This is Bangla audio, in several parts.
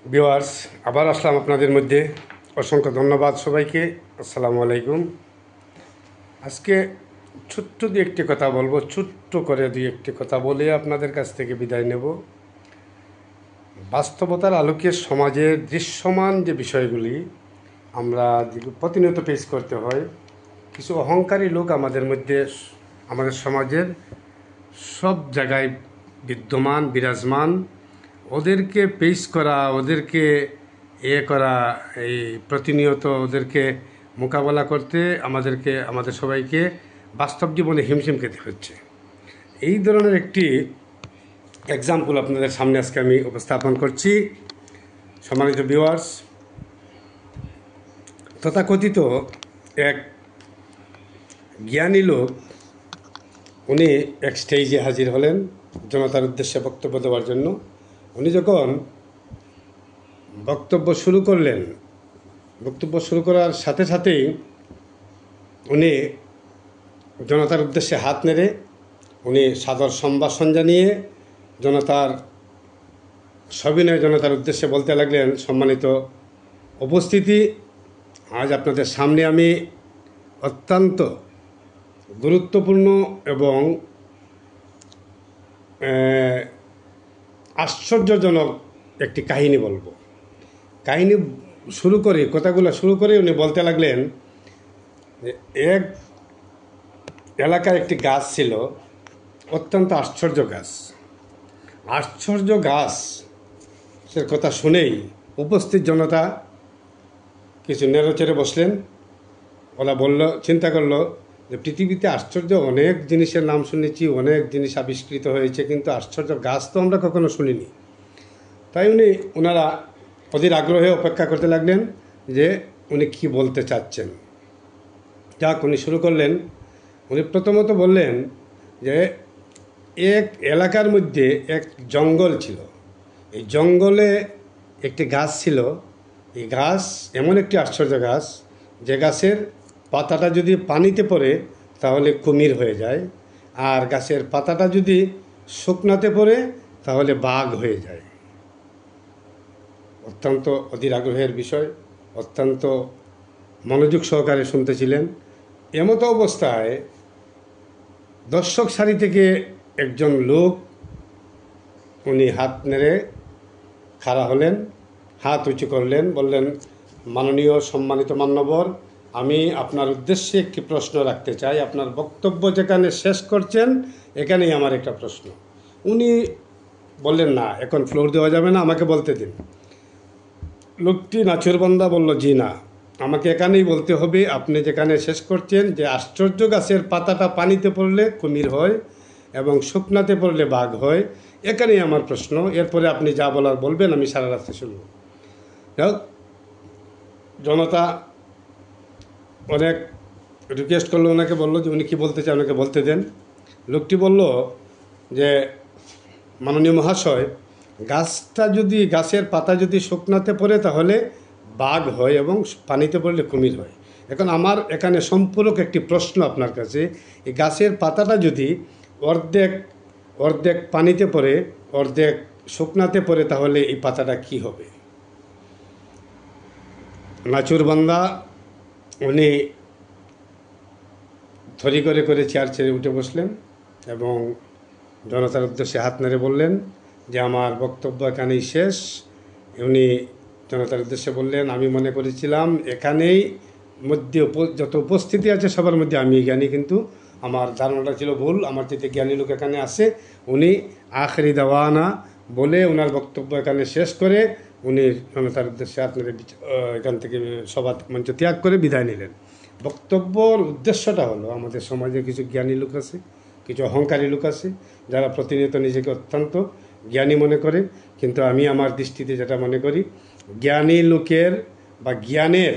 ভিউয়ার্স, আবার আসলাম আপনাদের মধ্যে। অসংখ্য ধন্যবাদ সবাইকে। আসসালামু আলাইকুম। আজকে ছোট্ট দুই একটি কথা বলবো, ছোট্ট করে দুই একটি কথা বলে আপনাদের কাছ থেকে বিদায় নেব। বাস্তবতার আলোকে সমাজের দৃশ্যমান যে বিষয়গুলি আমরা প্রতিনিয়ত পেশ করতে হয়, কিছু অহংকারী লোক আমাদের মধ্যে, আমাদের সমাজের সব জায়গায় বিদ্যমান, বিরাজমান। ওদেরকে পেশ করা, ওদেরকে করা, এই প্রতিনিয়ত ওদেরকে মোকাবেলা করতে আমাদের সবাইকে বাস্তব জীবনে হিমশিম খেতে হচ্ছে। এই ধরনের একটি এক্সাম্পল আপনাদের সামনে আজকে আমি উপস্থাপন করছি। সম্মানিত ভিউয়ার্স, তথাকথিত এক জ্ঞানী লোক, উনি এক স্টেজে হাজির হলেন জনতার উদ্দেশ্যে বক্তব্য দেওয়ার জন্য। উনি যখন বক্তব্য শুরু করলেন, বক্তব্য শুরু করার সাথে সাথেই উনি জনতার উদ্দেশ্যে হাত নেড়ে উনি সাদর সম্ভাষণ জানিয়ে সবিনয় জনতার উদ্দেশ্যে বলতে লাগলেন, সম্মানিত উপস্থিতি, আজ আপনাদের সামনে আমি অত্যন্ত গুরুত্বপূর্ণ এবং আশ্চর্যজনক একটি কাহিনী বলবো। কাহিনী কথাগুলো শুরু করে উনি বলতে লাগলেন যে এক এলাকায় একটি গাছ ছিল, অত্যন্ত আশ্চর্য গাছ। আশ্চর্য গাছের কথা শুনেই উপস্থিত জনতা কিছু নেড়েচেড়ে বসলেন। ওরা চিন্তা করলো যে পৃথিবীতে আশ্চর্য অনেক জিনিসের নাম শুনেছি, অনেক জিনিস আবিষ্কৃত হয়েছে, কিন্তু আশ্চর্য গাছ তো আমরা কখনো শুনিনি। তাই ওনারা অধীর আগ্রহে অপেক্ষা করতে লাগলেন যে উনি কি বলতে চাচ্ছেন। যাক, উনি শুরু করলেন। উনি প্রথমত বললেন যে এক এলাকার মধ্যে এক জঙ্গল ছিল। এই জঙ্গলে একটি গাছ ছিল। এই গাছ এমন একটি আশ্চর্য গাছ, যে গাছের পাতাটা যদি পানিতে পড়ে তাহলে কুমির হয়ে যায়, আর গাছের পাতাটা যদি শুকনাতে পড়ে তাহলে বাঘ হয়ে যায়। অত্যন্ত অধীর আগ্রহের বিষয়, অত্যন্ত মনোযোগ সহকারে শুনতেছিলেন। এমতো অবস্থায় দর্শক সারি থেকে একজন লোক, উনি হাত নেড়ে খাড়া হলেন, হাত উঁচু করলেন, বললেন, মাননীয় সম্মানিত মান্যবর, আমি আপনার উদ্দেশ্যে একটি প্রশ্ন রাখতে চাই। আপনার বক্তব্য যেখানে শেষ করছেন এখানেই আমার একটা প্রশ্ন। উনি বললেন, না, এখন ফ্লোর দেওয়া যাবে না, আমাকে বলতে দিন। লোকটি নাছোড়বান্দা বলল, জি না, আমাকে এখানেই বলতে হবে। আপনি যেখানে শেষ করছেন যে আশ্চর্য গাছের পাতাটা পানিতে পড়লে কুমির হয় এবং শুকনাতে পড়লে বাঘ হয়, এখানেই আমার প্রশ্ন। এরপরে আপনি যা বলার বলবেন, আমি সারা রাস্তা শুনব। যাক, জনতা অনেক রিকোয়েস্ট করলো, ওনাকে বললো যে উনি কী বলতে চান ওনাকে বলতে দেন। লোকটি বলল যে, মাননীয় মহাশয়, গাছের পাতা যদি শুকনাতে পড়ে তাহলে বাঘ হয় এবং পানিতে পড়লে কুমির হয়। এখন আমার এখানে সম্পূরক একটি প্রশ্ন আপনার কাছে। এই গাছের পাতাটা যদি অর্ধেক অর্ধেক পানিতে পড়ে, অর্ধেক শুকনাতে পড়ে, তাহলে এই পাতাটা কি হবে? নাচুরবান্দা উনি থরি করে করে চেয়ার ছেড়ে উঠে বসলেন এবং জনতার উদ্দেশ্যে হাত নেড়ে বললেন যে আমার বক্তব্য এখানেই শেষ। উনি জনতার উদ্দেশ্যে বললেন, আমি মনে করেছিলাম এখানেই মধ্যে যত উপস্থিতি আছে সবার মধ্যে আমি জ্ঞানী, কিন্তু আমার ধারণাটা ছিল ভুল। আমার যেতে জ্ঞানী লোক এখানে আছে। উনি আখেরি দাওয়ানা বলে ওনার বক্তব্য এখানে শেষ করে উনি জনতার উদ্দেশ্যে হাত নেড়ে এখান থেকে সভা মঞ্চ ত্যাগ করে বিদায় নিলেন। বক্তব্যর উদ্দেশ্যটা হলো, আমাদের সমাজে কিছু জ্ঞানী লোক আছে, কিছু অহংকারী লোক আছে, যারা প্রতিনিয়ত নিজেকে অত্যন্ত জ্ঞানী মনে করে। কিন্তু আমি আমার দৃষ্টিতে যেটা মনে করি, জ্ঞানী লোকের বা জ্ঞানের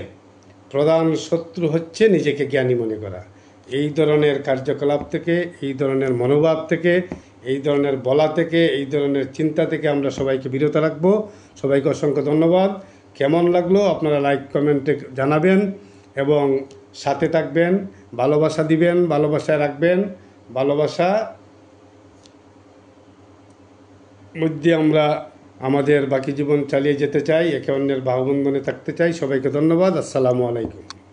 প্রধান শত্রু হচ্ছে নিজেকে জ্ঞানী মনে করা। এই ধরনের কার্যকলাপ থেকে, এই ধরনের মনোভাব থেকে, এই ধরনের বলা থেকে, এই ধরনের চিন্তা থেকে আমরা সবাইকে বিরত রাখবো। সবাইকে অসংখ্য ধন্যবাদ। কেমন লাগলো আপনারা লাইক কমেন্টে জানাবেন এবং সাথে থাকবেন, ভালোবাসা দিবেন, ভালোবাসায় রাখবেন। ভালোবাসা মধ্যে আমরা আমাদের বাকি জীবন চালিয়ে যেতে চাই, একে অন্যের বাহুবন্ধনে থাকতে চাই। সবাইকে ধন্যবাদ। আসসালামু আলাইকুম।